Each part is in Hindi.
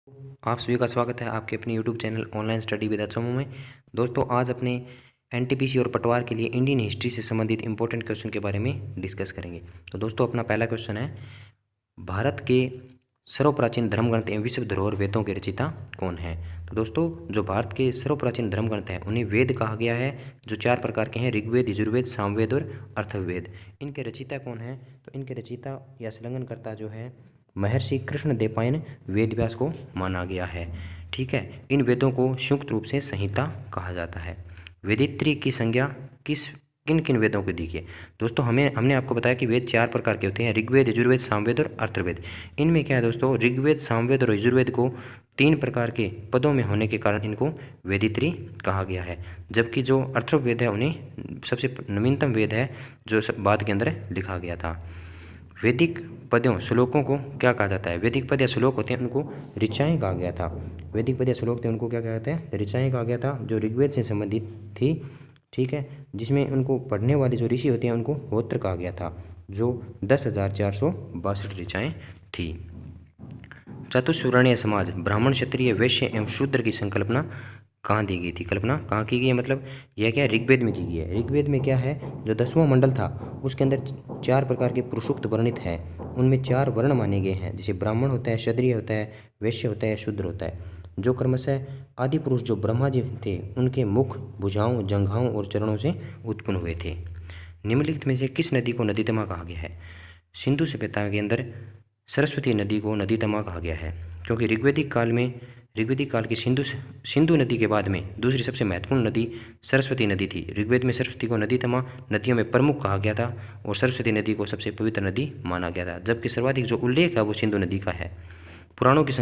आप सभी का स्वागत है आपके अपने YouTube channel online study with समूह में। दोस्तों आज अपने एनटीपीसी और पटवार के लिए इंडियन हिस्ट्री से संबंधित इंपॉर्टेंट क्वेश्चन के बारे में डिस्कस करेंगे। तो दोस्तों अपना पहला क्वेश्चन है, भारत के सर्वप्राचीन धर्मग्रंथ एवं विश्व धरोहर वेदों के रचिता कौन है। तो दोस्तों जो भारत के सर्वप्राचीन धर्मग्रंथ हैं उन्हें वेद कहा गया है, जो 4 प्रकार के हैं, ऋग्वेद, यजुर्वेद, सामवेद और अथर्ववेद। इनके रचिता कौन है, तो इनके रचिता या संलग्नकर्ता जो है महर्षि कृष्णदेवरायन वेदव्यास को माना गया है। ठीक है, इन वेदों को संयुक्त रूप से संहिता कहा जाता है। वेदित्री की संज्ञा किन किन वेदों को दी है। दोस्तों हमने आपको बताया कि वेद 4 प्रकार के होते हैं, ऋग्वेद, यजुर्वेद, सामवेद और अथर्ववेद। इनमें क्या है दोस्तों, ऋग्वेद, सामवेद और यजुर्वेद को 3 प्रकार के पदों में होने के कारण इनको वेदित्री कहा गया है, जबकि जो अथर्ववेद है उन्हें सबसे नवीनतम वेद है जो बाद के अंदर लिखा गया था। वैदिक पदों श्लोकों को क्या कहा जाता है, वैदिक पद या श्लोक होते हैं उनको ऋचाएँ कहा गया था। वैदिक पद या श्लोक थे उनको क्या कहा जाता है, ऋचाएँ कहा गया था, जो ऋग्वेद से संबंधित थी। ठीक है, जिसमें उनको पढ़ने वाले जो ऋषि होते हैं उनको होत्र कहा गया था, जो 10,462 ऋचाएँ थी। चतुष्वर्णीय समाज ब्राह्मण, क्षत्रिय, वैश्य एवं शूद्र की संकल्पना कहाँ दी गई थी, कल्पना कहाँ की गई है, मतलब यह क्या ऋग्वेद में की गई है। ऋग्वेद में क्या है, जो 10वां मंडल था उसके अंदर 4 प्रकार के पुरुषोक्त वर्णित हैं, उनमें 4 वर्ण माने गए हैं, जैसे ब्राह्मण होता है, क्षत्रिय होता है, वैश्य होता है, शूद्र होता है, जो क्रमशः आदि पुरुष जो ब्रह्मा जी थे उनके मुख, भुजाओं, जंघाओं और चरणों से उत्पन्न हुए थे। निम्नलिखित में से किस नदी को नदीतमा कहा गया है। सिंधु सभ्यता के अंदर सरस्वती नदी को नदीतमा कहा गया है, क्योंकि ऋग्वेदिक काल की सिंधु नदी के बाद में दूसरी सबसे महत्वपूर्ण नदी सरस्वती नदी थी। ऋग्वेद में सरस्वती को नदीतमा नदियों में प्रमुख कहा गया था और सरस्वती नदी को सबसे पवित्र नदी माना गया था, जबकि सर्वाधिक जो उल्लेख है वो सिंधु नदी का है। पुराणों की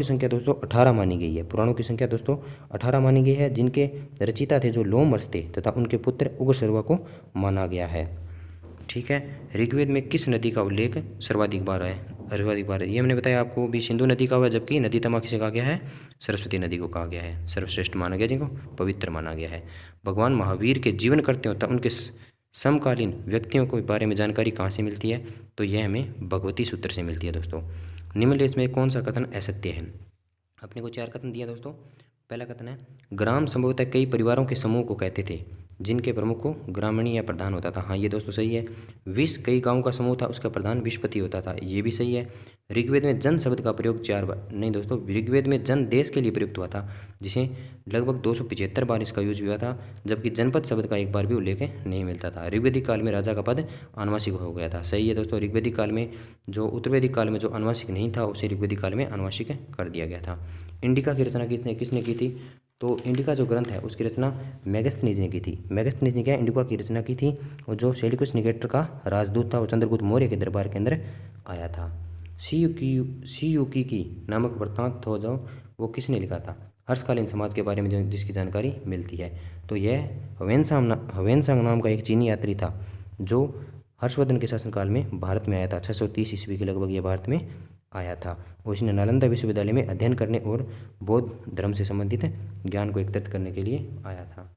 संख्या दोस्तों 18 मानी गई है। पुराणों की संख्या दोस्तों 18 मानी गई है, जिनके रचिता थे जो लोमहर्ष थे तथा उनके पुत्र उग्रशर्वा को माना गया है। ठीक है, ऋग्वेद में किस नदी का उल्लेख सर्वाधिक बार है, ये हमने बताया आपको भी, सिंधु नदी का हुआ, जबकि नदीतमा किसे कहा गया है, सरस्वती नदी को कहा गया है, सर्वश्रेष्ठ माना गया, जिनको पवित्र माना गया है। भगवान महावीर के जीवन करते होता उनके समकालीन व्यक्तियों के बारे में जानकारी कहाँ से मिलती है, तो यह हमें भगवती सूत्र से मिलती है। दोस्तों निम्नलिखित में कौन सा कथन असत्य है। अपने को 4 कथन दिया दोस्तों। पहला कथन है, ग्राम संभवतः कई परिवारों के समूह को कहते थे जिनके प्रमुख को ग्रामीणी या प्रधान होता था। हाँ ये दोस्तों सही है। विष कई गांवों का समूह था, उसका प्रधान विषपति होता था, ये भी सही है। ऋग्वेद में जन शब्द का प्रयोग 4 बार, नहीं दोस्तों, ऋग्वेद में जन देश के लिए प्रयुक्त हुआ था, जिसे लगभग 275 बार इसका यूज हुआ था, जबकि जनपद शब्द का एक बार भी उल्लेख नहीं मिलता था। ऋग्वेदिक काल में राजा का पद आनुवांशिक हो गया था, सही है दोस्तों। ऋग्वेदिक काल में जो उत्तरवैदिक काल में जो आनुवांशिक नहीं था उसे ऋग्वेदिक काल में आनुवांशिक कर दिया गया था। इंडिका की रचना किसने की थी, तो इंडिका जो ग्रंथ है उसकी रचना मेगस्थनीज ने की थी। मेगस्थनीज ने क्या इंडिका की रचना की थी, और जो सेल्यूकस निकेटर का राजदूत था वो चंद्रगुप्त मौर्य के दरबार के अंदर आया था। सीयूकी नामक वृत्तांत हो जो वो किसने लिखा था, हर्षकालीन समाज के बारे में जिसकी जानकारी मिलती है, तो यह हवेनसांग नाम का एक चीनी यात्री था जो हर्षवर्धन के शासनकाल में भारत में आया था। 630 ईस्वी के लगभग ये भारत में आया था, और इसने नालंदा विश्वविद्यालय में अध्ययन करने और बौद्ध धर्म से संबंधित ज्ञान को एकत्रित करने के लिए आया था।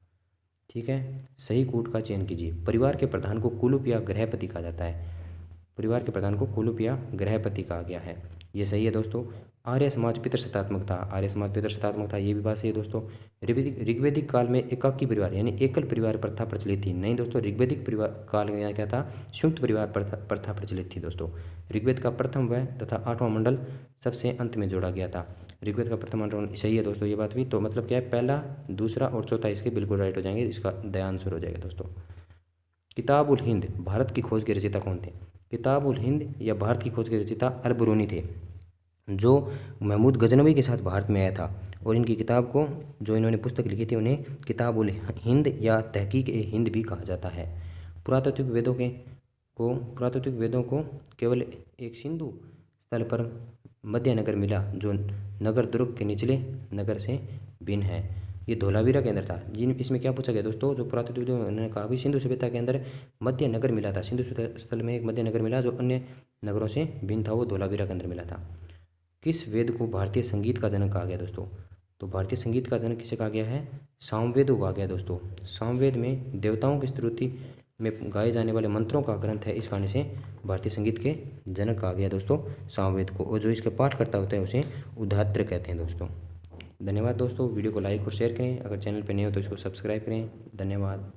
ठीक है, सही कूट का चयन कीजिए। परिवार के प्रधान को कुलुप या गृहपति कहा जाता है, परिवार के प्रधान को कुलुप या गृहपति कहा गया है, ये सही है दोस्तों। आर्य समाज पितृसत्तात्मक था, आर्य समाज पितृसत्तात्मक था, ये भी बात सही है दोस्तों। ऋग्वेदिक काल में एकाकी परिवार यानी एकल परिवार प्रथा प्रचलित थी, नहीं दोस्तों, ऋग्वेदिक परिवार काल में क्या था, संयुक्त परिवार प्रथा प्रचलित थी दोस्तों। ऋग्वेद का प्रथम व तथा 8वां मंडल सबसे अंत में जोड़ा गया था। ऋग्वेद का प्रथम मंडल सही है दोस्तों, ये बात भी, तो मतलब क्या है, पहला, दूसरा और चौथा इसके बिल्कुल राइट हो जाएंगे, इसका द आंसर हो जाएगा दोस्तों। किताब उल हिंद भारत की खोज के रचयिता कौन थे। किताब उल हिंद या भारत की खोज के रचयिता अल बरूनी थे, जो महमूद गजनवी के साथ भारत में आया था, और इनकी किताब को जो इन्होंने पुस्तक लिखी थी उन्हें किताब उल हिंद या तहकीक ए हिंद भी कहा जाता है। पुरातात्विक वेदों को केवल एक सिंधु स्थल पर मध्य नगर मिला, जो नगर दुर्ग के निचले नगर से भिन्न है। ये धोलावीरा के अंदर था। जिन इसमें क्या पूछा गया दोस्तों, जो पुरातात्विक उन्होंने कहा भी सिंधु सभ्यता के अंदर मध्य नगर मिला था, सिंधु स्थल में एक मध्य नगर मिला जो अन्य नगरों से भिन्न था, वो धोलावीरा के अंदर मिला था। किस वेद को भारतीय संगीत का जनक कहा गया दोस्तों, तो भारतीय संगीत का जनक किसे कहा गया है, सामवेद को कहा गया दोस्तों। सामवेद में देवताओं की स्तुति में गाए जाने वाले मंत्रों का ग्रंथ है। इस कारण से भारतीय संगीत के जनक कहा गया दोस्तों सामवेद को, और जो इसके पाठ करता होता है उसे उदात्त कहते हैं दोस्तों। धन्यवाद दोस्तों, वीडियो को लाइक और शेयर करें। अगर चैनल पर नए हो तो इसको सब्सक्राइब करें। धन्यवाद।